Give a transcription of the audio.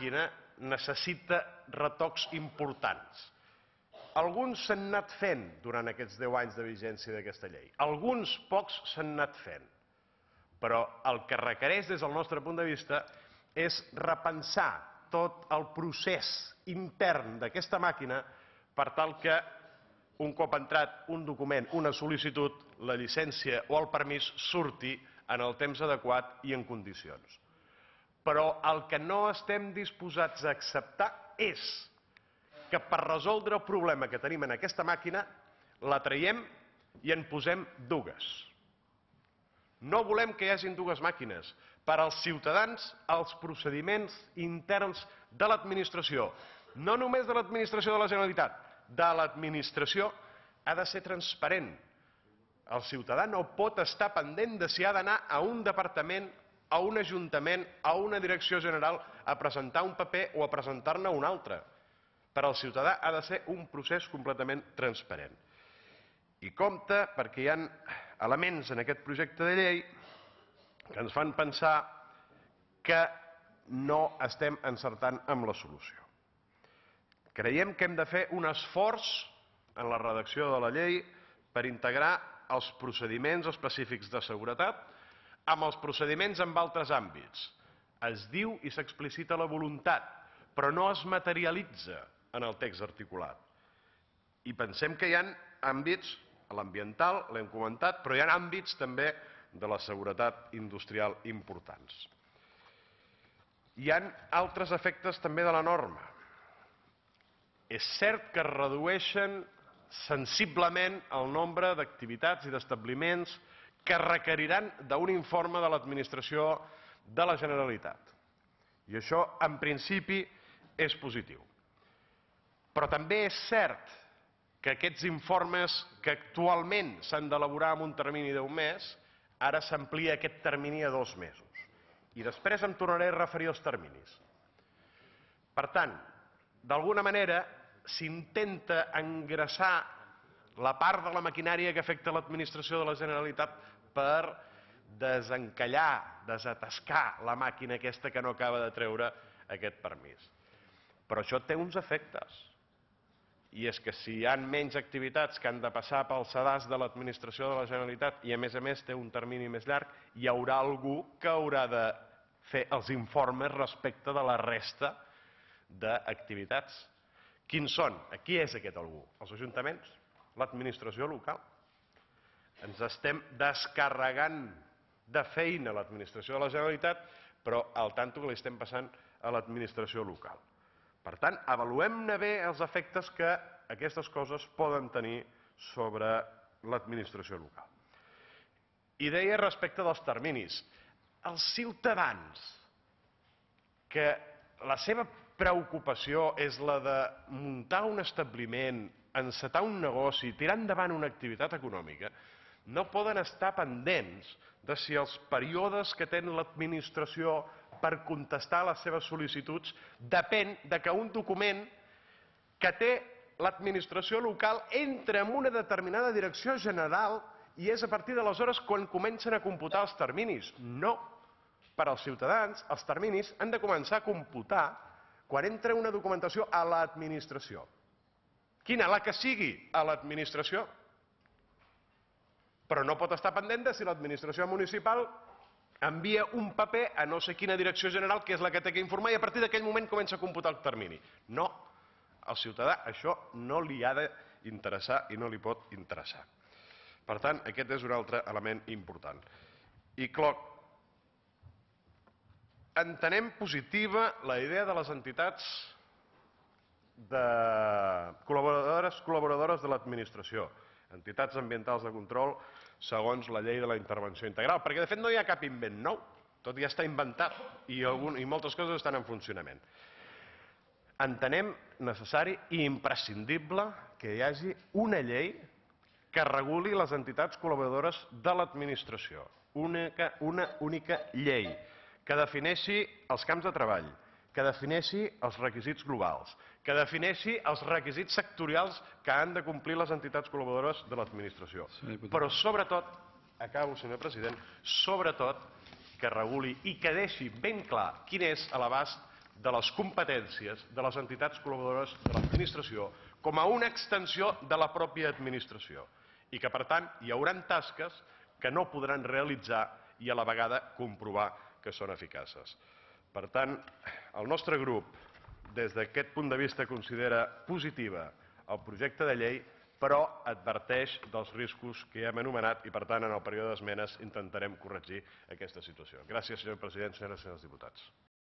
màquina necessita retocs importants. Alguns s'han anat fent durant aquests 10 anys de vigència d'aquesta llei. Alguns pocs s'han anat fent. Però el que requereix des del nostre punt de vista és repensar tot el procés intern d'aquesta màquina per tal que un cop entrat un document, una sol·licitud, la llicència o el permís surti en el temps adequat i en condicions. Però el que no estem disposats a acceptar és que per resoldre el problema que tenim en aquesta màquina la traiem i en posem dues. No volem que hi hagin dues màquines. Per als ciutadans, els procediments interns de l'administració, no només de l'administració de la Generalitat, de l'administració, ha de ser transparent. El ciutadà no pot estar pendent de si ha d'anar a un departament, a un ajuntament, a una direcció general a presentar un paper o a presentar-ne un altre. Per al ciutadà ha de ser un procés completament transparent. I compte perquè hi ha elements en aquest projecte de llei que ens fan pensar que no estem encertant amb la solució. Creiem que hem de fer un esforç en la redacció de la llei per integrar els procediments específics de seguretat amb els procediments en altres àmbits. Es diu i s'explicita la voluntat, però no es materialitza en el text articulat. I pensem que hi ha àmbits, l'ambiental, l'hem comentat, però hi ha àmbits també de la seguretat industrial importants. Hi ha altres efectes també de la norma. És cert que es redueixen sensiblement el nombre d'activitats i d'establiments que requeriran d'un informe de l'administració de la Generalitat. I això, en principi, és positiu. Però també és cert que aquests informes que actualment s'han d'elaborar en un termini d'un mes, ara s'amplia aquest termini a 2 mesos. I després em tornaré a referir als terminis. Per tant, d'alguna manera, s'intenta engreixar la part de la maquinària que afecta l'administració de la Generalitat per desencallar, desatascar la màquina aquesta que no acaba de treure aquest permís. Però això té uns efectes. I és que si hi ha menys activitats que han de passar pel sedàs de l'administració de la Generalitat i a més té un termini més llarg, hi haurà algú que haurà de fer els informes respecte de la resta d'activitats. Quins són? Qui és aquest algú? Els ajuntaments? L'administració local? Ens estem descarregant de feina l'administració de la Generalitat, però al tanto que li estem passant a l'administració local. Per tant, avaluem-ne bé els efectes que aquestes coses poden tenir sobre l'administració local. I deia respecte dels terminis. Els ciutadans que la seva preocupació és la de muntar un establiment, encetar un negoci, tirar endavant una activitat econòmica, no poden estar pendents de si els períodes que té l'administració per contestar les seves sol·licituds depèn de que un document que té l'administració local entra en una determinada direcció general i és a partir d'aleshores quan comencen a computar els terminis. No. Per als ciutadans, els terminis han de començar a computar quan entra una documentació a l'administració. Quina? La que sigui a l'administració. Però no pot estar pendent de si l'administració municipal envia un paper a no sé quina direcció general, que és la que té que informar, i a partir d'aquell moment comença a computar el termini. No, al ciutadà això no li ha d'interessar i no li pot interessar. Per tant, aquest és un altre element important. I entenem positiva la idea de les entitats col·laboradores de l'administració, entitats ambientals de control, segons la llei de la intervenció integral, perquè de fet no hi ha cap invent nou, tot ja està inventat i moltes coses estan en funcionament. Entenem necessari i imprescindible que hi hagi una llei que reguli les entitats col·laboradores de l'administració, una única llei, que defineixi els camps de treball, que defineixi els requisits globals, que defineixi els requisits sectorials que han de complir les entitats col·laboradores de l'administració. Però sobretot, acabo senyor president, sobretot que reguli i que deixi ben clar quin és l'abast de les competències de les entitats col·laboradores de l'administració com a una extensió de la pròpia administració i que, per tant, hi haurà tasques que no podran realitzar i a la vegada comprovar que són eficaces. Per tant, el nostre grup, des d'aquest punt de vista, considera positiva el projecte de llei, però adverteix dels riscos que ja hem anomenat i, per tant, en el període d'esmenes intentarem corregir aquesta situació. Gràcies, senyor president, senyores i senyors diputats.